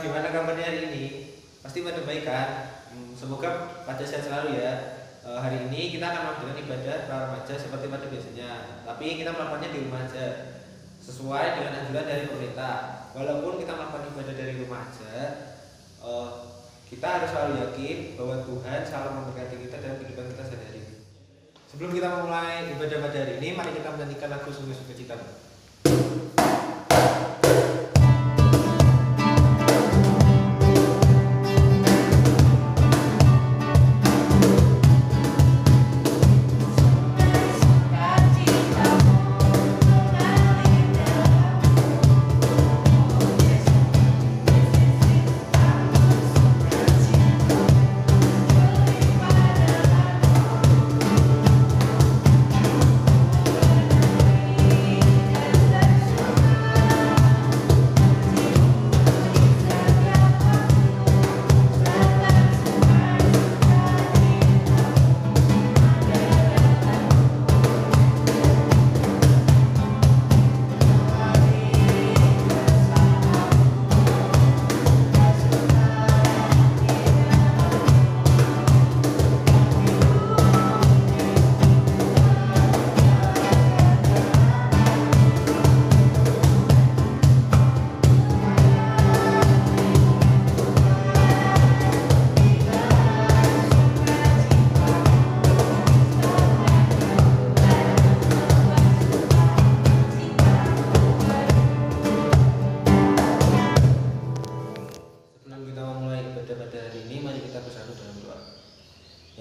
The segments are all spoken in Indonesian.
gimana kabarnya hari ini? Pasti pada baik kan? Semoga pada sehat selalu ya. Hari ini kita akan melakukan ibadah para remaja seperti pada biasanya. Tapi kita melakukannya di rumah aja, sesuai dengan anjuran dari pemerintah. Walaupun kita melakukan ibadah dari rumah aja, eh, kita harus selalu yakin bahwa Tuhan selalu memberkati kita dalam kehidupan kita sehari-hari. Sebelum kita memulai ibadah pada hari ini, mari kita menyanyikan lagu Sungguh-sungguh Cintamu.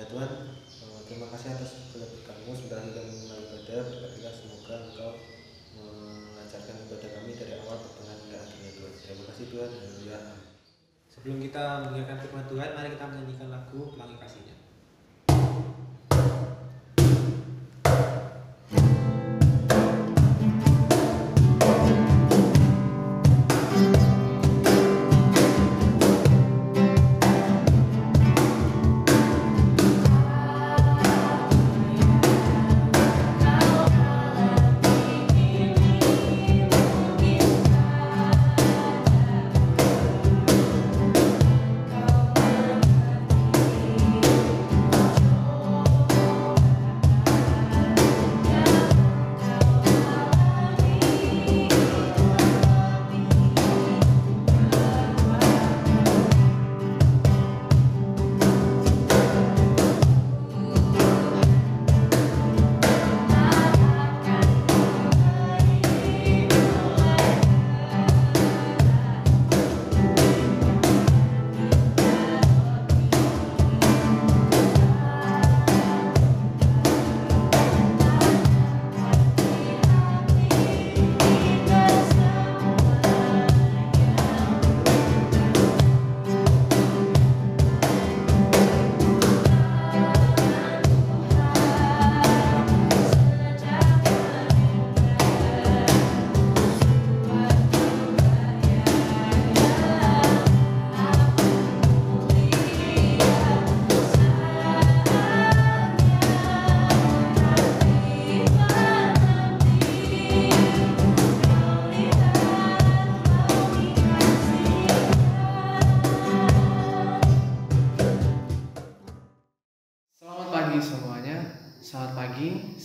Ya Tuhan, terima kasih atas segala berkat-Mu. Sebentar kita memulai ibadah, berkatilah semoga Engkau mengajarkan ibadah kami dari awal pertengahan hingga akhirnya Tuhan. Terima kasih Tuhan, haleluya. Sebelum kita mendengarkan firman Tuhan, mari kita menyanyikan lagu Pelangi Kasih-Nya.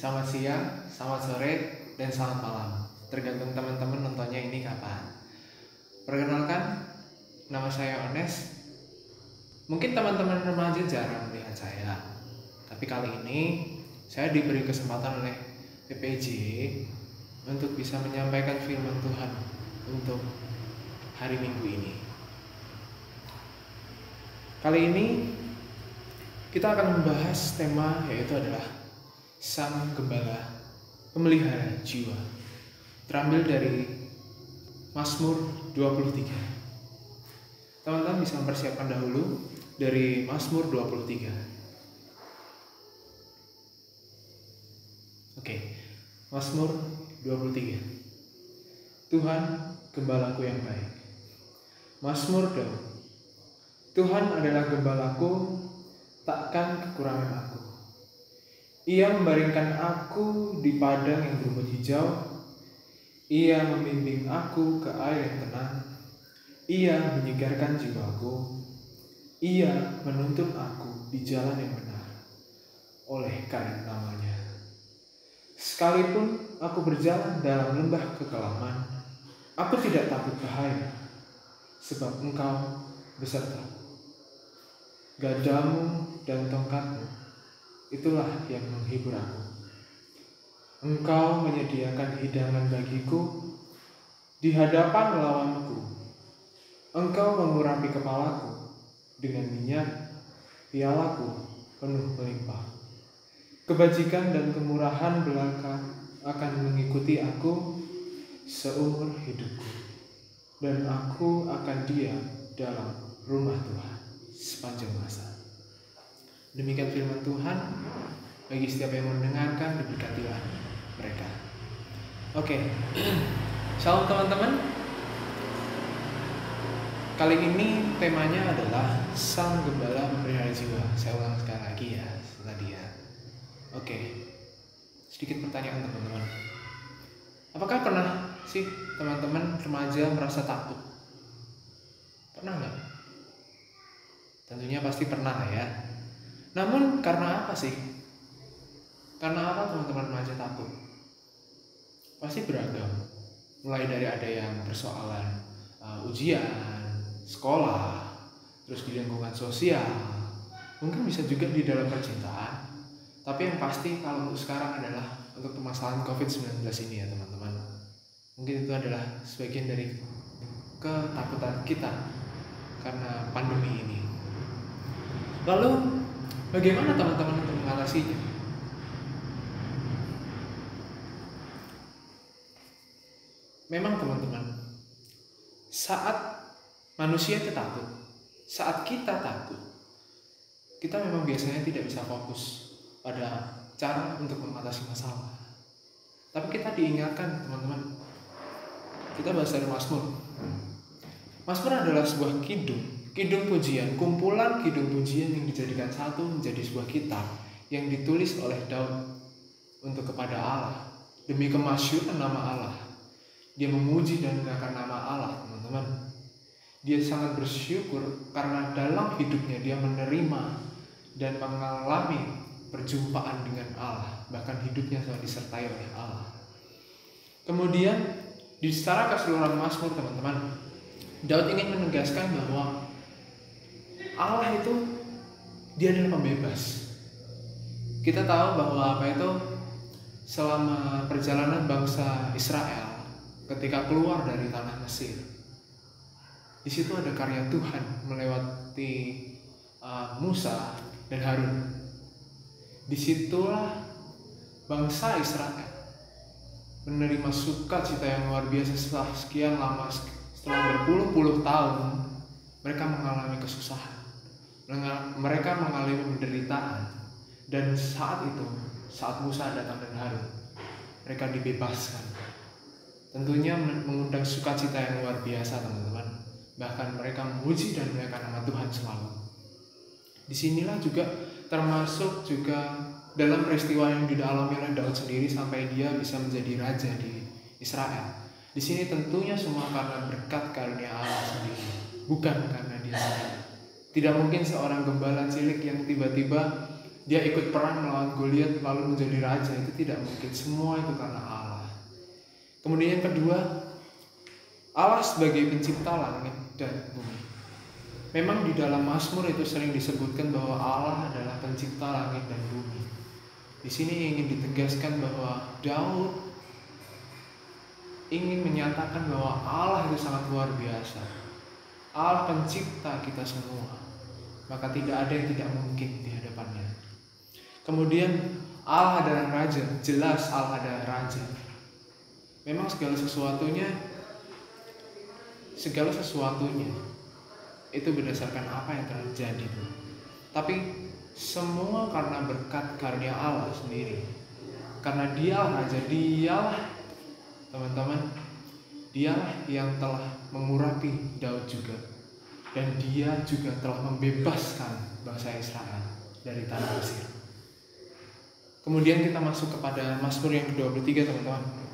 Selamat siang, selamat sore, dan selamat malam. Tergantung teman-teman nontonnya ini kapan. Perkenalkan, nama saya Ones. Mungkin teman-teman remaja jarang melihat saya, tapi kali ini saya diberi kesempatan oleh PPJ untuk bisa menyampaikan firman Tuhan untuk hari Minggu ini. Kali ini kita akan membahas tema yaitu adalah Sang Gembala Pemelihara Jiwa, terambil dari Mazmur 23. Teman-teman bisa mempersiapkan dahulu dari Mazmur 23. Oke, Mazmur 23. Tuhan gembalaku yang baik. Mazmur Daud. Tuhan adalah gembalaku, takkan kekurangan aku. Ia membaringkan aku di padang yang berumput hijau. Ia membimbing aku ke air yang tenang. Ia menyegarkan jiwaku. Ia menuntun aku di jalan yang benar oleh karena namanya. Sekalipun aku berjalan dalam lembah kekelaman, aku tidak takut bahaya, sebab Engkau besertaku. Gadamu dan tongkatmu, itulah yang menghibur aku. Engkau menyediakan hidangan bagiku di hadapan lawanku. Engkau mengurapi kepalaku dengan minyak, pialaku penuh melimpah. Kebajikan dan kemurahan belaka akan mengikuti aku seumur hidupku, dan aku akan diam dalam rumah Tuhan sepanjang masa. Demikian firman Tuhan. Bagi setiap yang mendengarkan, diberkatilah mereka. Oke, shalom teman-teman. Kali ini temanya adalah Sang Gembala Memelihara Jiwa. Saya ulang sekali lagi ya, tadi ya. Oke, sedikit pertanyaan teman-teman. Apakah pernah sih teman-teman remaja merasa takut? Pernah nggak? Tentunya pasti pernah ya. Namun karena apa sih? Karena apa teman-teman remaja takut? Pasti beragam. Mulai dari ada yang persoalan ujian, sekolah, terus di lingkungan sosial, mungkin bisa juga di dalam percintaan. Tapi yang pasti kalau untuk sekarang adalah untuk permasalahan COVID-19 ini ya teman-teman. Mungkin itu adalah sebagian dari ketakutan kita karena pandemi ini. Lalu bagaimana teman-teman untuk mengatasinya? Memang teman-teman, saat manusia itu takut, saat kita takut, kita memang biasanya tidak bisa fokus pada cara untuk mengatasi masalah. Tapi kita diingatkan teman-teman, kita bahas dari Mazmur. Mazmur adalah sebuah kidung pujian, kumpulan kidung pujian yang dijadikan satu menjadi sebuah kitab yang ditulis oleh Daud untuk kepada Allah demi kemasyhuran nama Allah. Dia memuji dan mengangkat nama Allah, teman-teman. Dia sangat bersyukur karena dalam hidupnya dia menerima dan mengalami perjumpaan dengan Allah, bahkan hidupnya selalu disertai oleh Allah. Kemudian di secara keseluruhan Mazmur teman-teman, Daud ingin menegaskan bahwa Allah itu dia adalah pembebas. Kita tahu bahwa apa itu selama perjalanan bangsa Israel ketika keluar dari tanah Mesir, di situ ada karya Tuhan melewati Musa dan Harun. Disitulah bangsa Israel menerima sukacita yang luar biasa setelah sekian lama, setelah berpuluh-puluh tahun mereka mengalami kesusahan, mereka mengalami penderitaan, dan saat itu, saat Musa datang dan Harun, mereka dibebaskan. Tentunya mengundang sukacita yang luar biasa teman-teman. Bahkan mereka memuji dan memuliakan nama Tuhan selalu. Disinilah juga termasuk juga dalam peristiwa yang dialami oleh Daud sendiri sampai dia bisa menjadi raja di Israel. Di sini tentunya semua karena berkat karunia Allah sendiri, bukan karena dia sendiri. Tidak mungkin seorang gembala cilik yang tiba-tiba dia ikut perang melawan Goliat lalu menjadi raja, itu tidak mungkin. Semua itu karena Allah. Kemudian yang kedua, Allah sebagai pencipta langit dan bumi. Memang di dalam Mazmur itu sering disebutkan bahwa Allah adalah pencipta langit dan bumi. Di sini ingin ditegaskan bahwa Daud ingin menyatakan bahwa Allah itu sangat luar biasa. Allah pencipta kita semua, maka tidak ada yang tidak mungkin di hadapannya. Kemudian Allah adalah raja, jelas Allah adalah raja. Memang segala sesuatunya itu berdasarkan apa yang terjadi. Tapi semua karena berkat karunia Allah sendiri. Karena dialah raja, dialah teman-teman, dialah yang telah mengurapi Daud juga. Dan dia juga telah membebaskan bangsa Israel dari tanah Mesir. Kemudian kita masuk kepada Mazmur yang ke-23 teman-teman.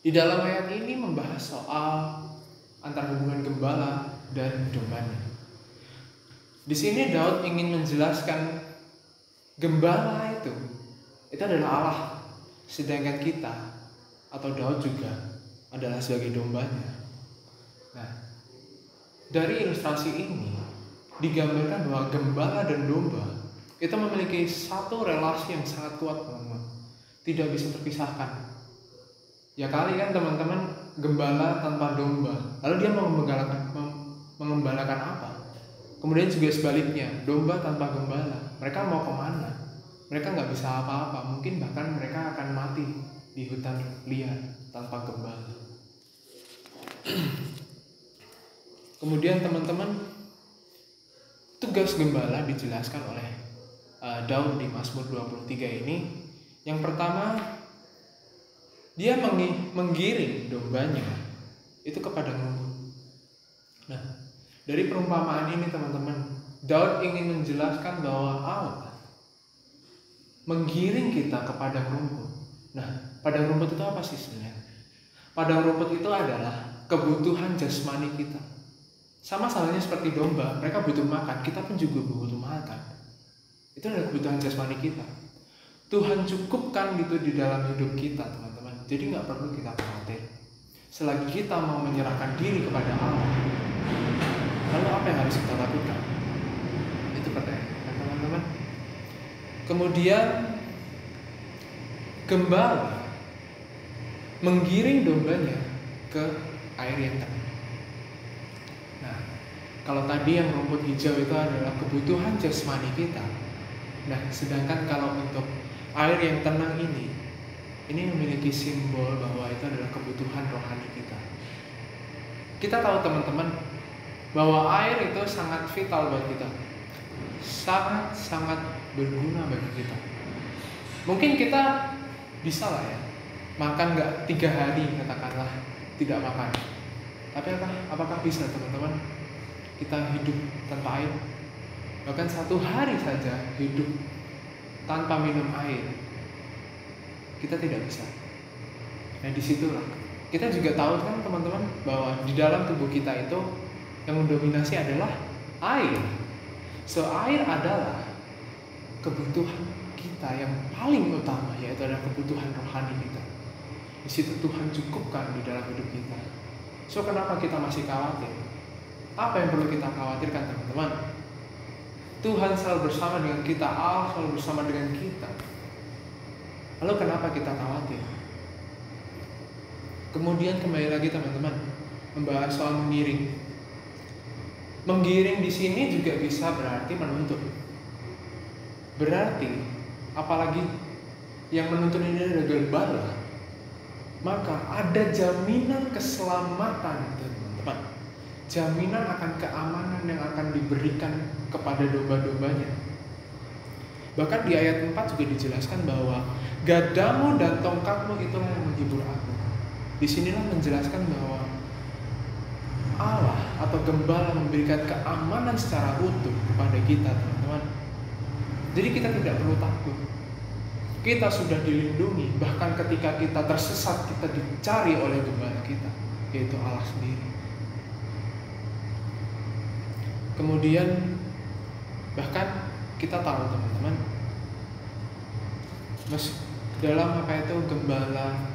Di dalam ayat ini membahas soal antara hubungan gembala dan dombanya. Di sini Daud ingin menjelaskan gembala itu adalah Allah, sedangkan kita atau Daud juga adalah sebagai dombanya. Nah, dari ilustrasi ini digambarkan bahwa gembala dan domba itu memiliki satu relasi yang sangat kuat, teman-teman. Tidak bisa terpisahkan. Ya kali kan teman-teman, gembala tanpa domba, lalu dia mau mengembalakan apa? Kemudian juga sebaliknya, domba tanpa gembala, mereka mau kemana? Mereka nggak bisa apa-apa, mungkin bahkan mereka akan mati di hutan liar tanpa gembala. Kemudian teman-teman, tugas gembala dijelaskan oleh Daud di Mazmur 23 ini. Yang pertama, dia menggiring dombanya itu kepada rumput. Nah, dari perumpamaan ini teman-teman, Daud ingin menjelaskan bahwa Allah menggiring kita kepada rumput. Nah, padang rumput itu apa sih sebenarnya? Padang rumput itu adalah kebutuhan jasmani kita. Sama salahnya seperti domba, mereka butuh makan, kita pun juga butuh makan. Itu adalah kebutuhan jasmani kita. Tuhan cukupkan itu di dalam hidup kita, teman-teman. Jadi nggak perlu kita khawatir. Selagi kita mau menyerahkan diri kepada Allah, lalu apa yang harus kita lakukan? Itu pertanyaan, teman-teman. Kemudian gembala menggiring dombanya ke air yang tenang. Nah, kalau tadi yang rumput hijau itu adalah kebutuhan jasmani kita. Nah, sedangkan kalau untuk air yang tenang ini memiliki simbol bahwa itu adalah kebutuhan rohani kita. Kita tahu teman-teman bahwa air itu sangat vital buat kita, sangat berguna bagi kita. Mungkin kita bisa lah ya makan nggak 3 hari, katakanlah tidak makan. Tapi apakah bisa teman-teman kita hidup tanpa air? Bahkan 1 hari saja hidup tanpa minum air, kita tidak bisa. Nah, disitulah kita juga tahu kan teman-teman bahwa di dalam tubuh kita itu yang mendominasi adalah air. So, air adalah kebutuhan kita yang paling utama, yaitu adalah kebutuhan rohani kita. Di situ Tuhan cukupkan di dalam hidup kita. So, kenapa kita masih khawatir? Apa yang perlu kita khawatirkan, teman-teman? Tuhan selalu bersama dengan kita, Allah selalu bersama dengan kita. Lalu kenapa kita khawatir? Kemudian kembali lagi teman-teman, membahas soal menggiring. Menggiring di sini juga bisa berarti menuntun. Berarti, apalagi yang menuntun ini adalah gembala, maka ada jaminan keselamatan, teman-teman. Jaminan akan keamanan yang akan diberikan kepada domba-dombanya. Bahkan di ayat 4 juga dijelaskan bahwa gadamu dan tongkatmu itulah yang menghibur aku. Disinilah menjelaskan bahwa Allah atau gembala memberikan keamanan secara utuh kepada kita, teman-teman. Jadi kita tidak perlu takut. Kita sudah dilindungi. Bahkan ketika kita tersesat, kita dicari oleh gembala kita, yaitu Allah sendiri. Kemudian bahkan kita tahu teman-teman, dalam apa itu gembala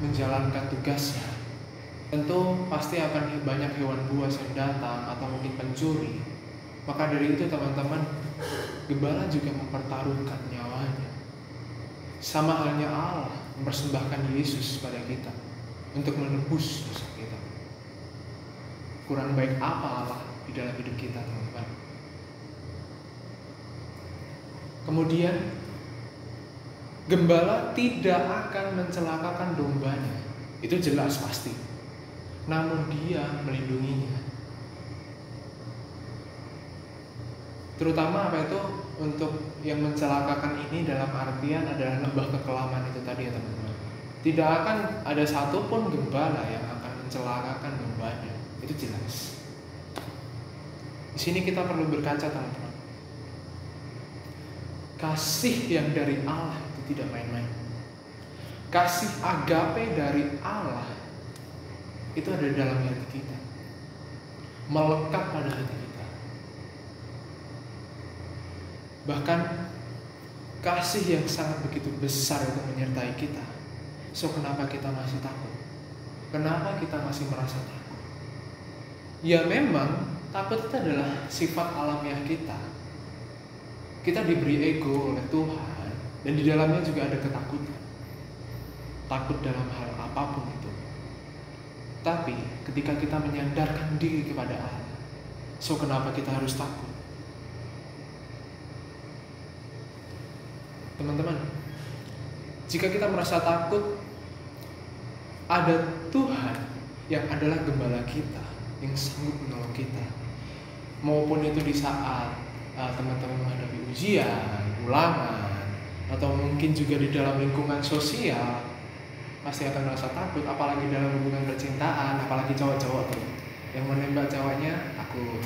menjalankan tugasnya, tentu pasti akan banyak hewan buas yang datang atau mungkin pencuri. Maka dari itu teman-teman, gembala juga mempertaruhkan nyawanya. Sama halnya Allah mempersembahkan Yesus pada kita untuk menebus dosa kita. Kurang baik apa Allah di dalam hidup kita, teman-teman? Kemudian gembala tidak akan mencelakakan dombanya, itu jelas pasti. Namun dia melindunginya. Terutama apa itu untuk yang mencelakakan ini dalam artian adalah lembah kekelaman itu tadi ya teman-teman. Tidak akan ada satupun gembala yang akan mencelakakan dombanya, itu jelas. Di sini kita perlu berkaca teman-teman. Kasih yang dari Allah itu tidak main-main. Kasih agape dari Allah itu ada dalam hati kita. melekat pada hati kita. Bahkan kasih yang sangat begitu besar itu menyertai kita. So kenapa kita masih takut? Kenapa kita masih merasa takut? Ya memang takut itu adalah sifat alamiah kita. Kita diberi ego oleh Tuhan, dan di dalamnya juga ada ketakutan. Takut dalam hal apapun itu. Tapi ketika kita menyandarkan diri kepada Allah, so kenapa kita harus takut? Teman-teman, jika kita merasa takut, ada Tuhan yang adalah gembala kita, yang sanggup menolong kita. Maupun itu di saat teman-teman menghadapi ujian, ulangan, atau mungkin juga di dalam lingkungan sosial, pasti akan merasa takut. Apalagi dalam hubungan percintaan, apalagi cowok-cowok tuh yang menembak cowoknya, aku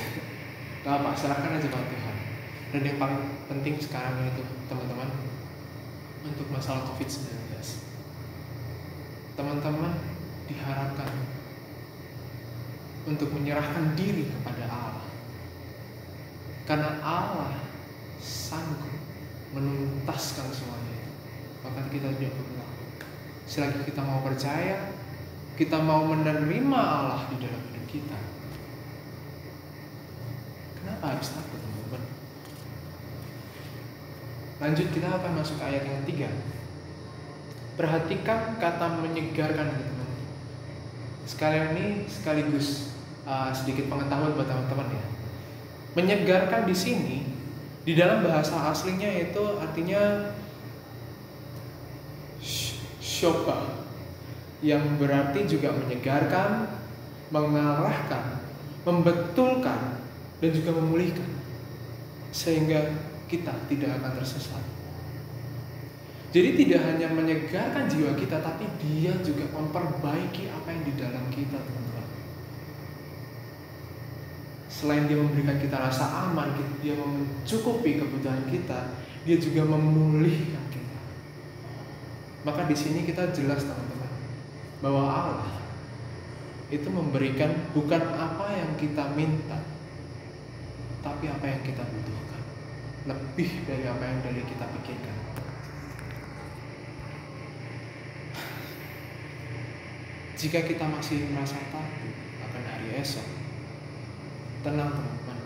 gak apa, serahkan aja sama Tuhan. Dan yang paling penting sekarang ini tuh teman-teman, untuk masalah COVID-19, teman-teman diharapkan untuk menyerahkan diri kepada Allah, karena Allah sanggup menuntaskan semuanya itu. Maka kita tidak perlu takut. Selagi kita mau percaya, kita mau menerima Allah di dalam hidup kita, kenapa harus takut, teman-teman? Lanjut, kita akan masuk ke ayat yang ketiga. Perhatikan kata menyegarkan, teman-teman. Sekalian ini sekaligus sedikit pengetahuan buat teman-teman ya. Menyegarkan di sini di dalam bahasa aslinya itu artinya shoka, yang berarti juga menyegarkan, mengarahkan, membetulkan, dan juga memulihkan, sehingga kita tidak akan tersesat. Jadi tidak hanya menyegarkan jiwa kita, tapi dia juga memperbaiki apa yang di dalam kita, teman-teman. Selain dia memberikan kita rasa aman, dia mencukupi kebutuhan kita, dia juga memulihkan kita. Maka di sini kita jelas, teman-teman, bahwa Allah itu memberikan bukan apa yang kita minta, tapi apa yang kita butuhkan. Lebih dari apa yang dari kita pikirkan. Jika kita masih merasa takut akan hari esok, tenang, teman-teman.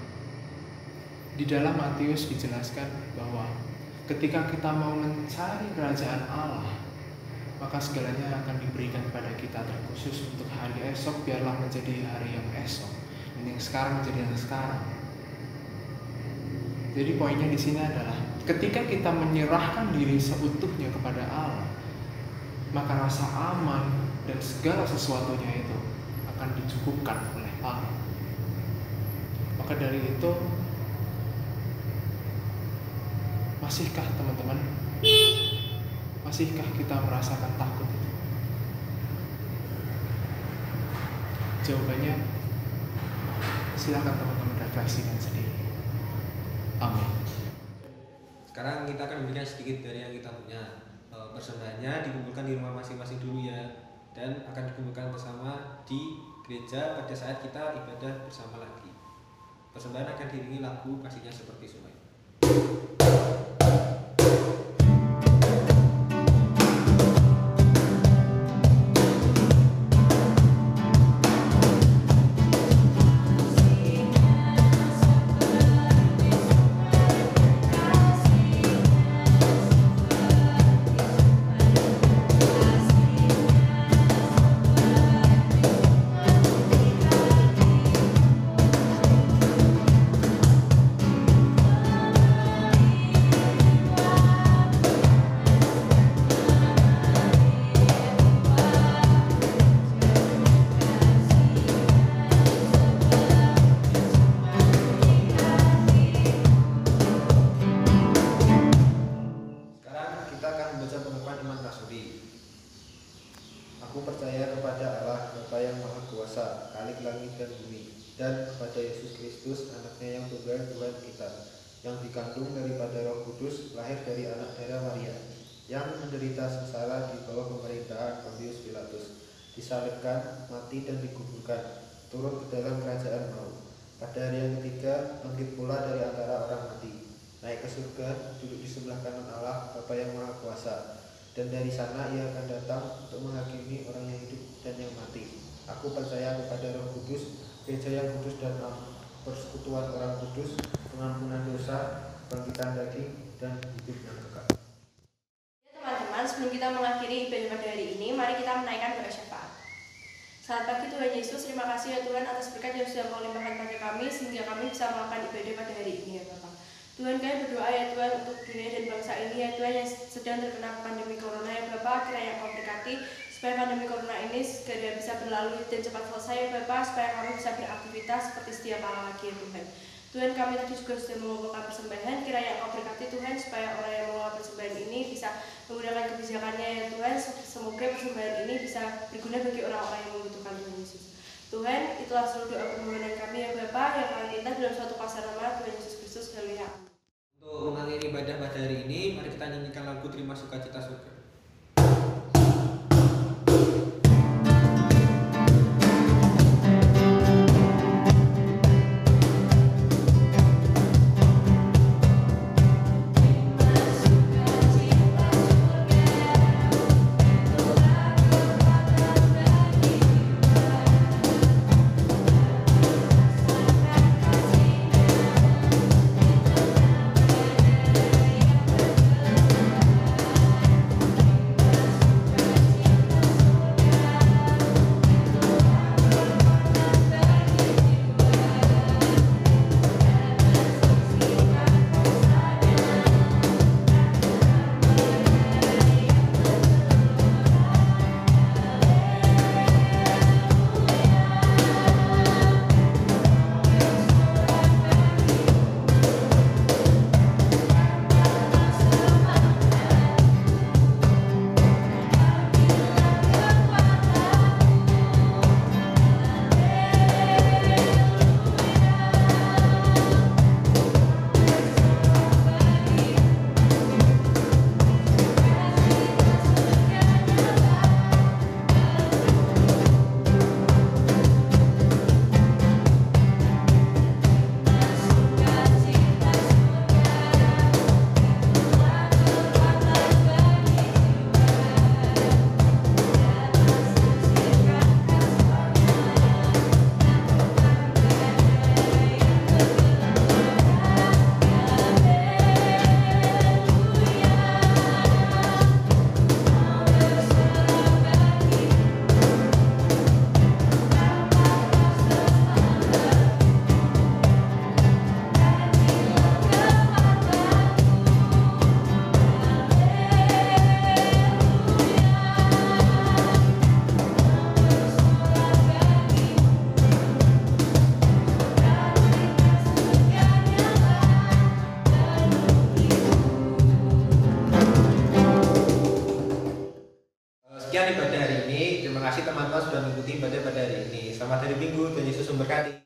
Di dalam Matius dijelaskan bahwa ketika kita mau mencari kerajaan Allah, maka segalanya akan diberikan kepada kita, terkhusus untuk hari esok biarlah menjadi hari yang esok, dan yang sekarang menjadi yang sekarang. Jadi poinnya di sini adalah ketika kita menyerahkan diri seutuhnya kepada Allah, maka rasa aman dan segala sesuatunya itu akan dicukupkan oleh Allah. Maka dari itu, masihkah teman-teman? Masihkah kita merasakan takut itu? Jawabannya, silakan teman-teman refleksikan sendiri. Amin. Sekarang kita akan memberikan sedikit dari yang kita punya. Persembahannya dikumpulkan di rumah masing-masing dulu ya, dan akan dikumpulkan bersama di gereja pada saat kita ibadah bersama lagi. Persembahan akan diiringi lagu Kasihnya Seperti Sungai. Dan kepada Yesus Kristus, anaknya yang tunggal Tuhan kita, yang dikandung daripada Roh Kudus, lahir dari anak darah Maria, yang menderita sengsara di bawah pemerintahan Pontius Pilatus, disalibkan, mati dan dikuburkan, turun ke dalam kerajaan maut. Pada hari yang ketiga, bangkit pula dari antara orang mati, naik ke surga, duduk di sebelah kanan Allah, Bapa yang Maha Kuasa. Dan dari sana ia akan datang untuk menghakimi orang yang hidup dan yang mati. Aku percaya kepada Roh Kudus, gereja yang kudus dan persekutuan orang kudus, pengampunan dosa, bangkitan daging, dan hidup yang kekal. Teman-teman, sebelum kita mengakhiri ibadah pada hari ini, mari kita menaikkan doa syafaat. Selamat pagi Tuhan Yesus, terima kasih ya Tuhan atas berkat yang sudah Kau limpahkan pada kami sehingga kami bisa melakukan ibadah pada hari ini ya Bapak. Tuhan, kami berdoa ya Tuhan untuk dunia dan bangsa ini ya Tuhan yang sedang terkena pandemi corona ya Bapak, kiranya Kau berkati supaya pandemi corona ini segera bisa berlalu dan cepat selesai ya Bapak, supaya kami bisa beraktivitas seperti setiap kala lagi ya Tuhan. Tuhan, kami tadi juga sudah mengumpulkan persembahan, kiranya Kau berkati Tuhan supaya orang yang mengelola persembahan ini bisa menggunakan kebijakannya ya Tuhan. Semoga persembahan ini bisa berguna bagi orang-orang yang membutuhkan Tuhan Yesus. Tuhan, itulah seluruh doa permohonan kami ya Bapa yang kami minta dalam suatu kuasa nama Tuhan Yesus Kristus. Haleluya. Untuk mengakhiri ibadah pada hari ini, mari kita nyanyikan lagu Terima Sukacita Surga. Sekian ibadah hari ini. Terima kasih teman-teman sudah mengikuti ibadah pada hari ini. Selamat hari Minggu, Tuhan Yesus memberkati.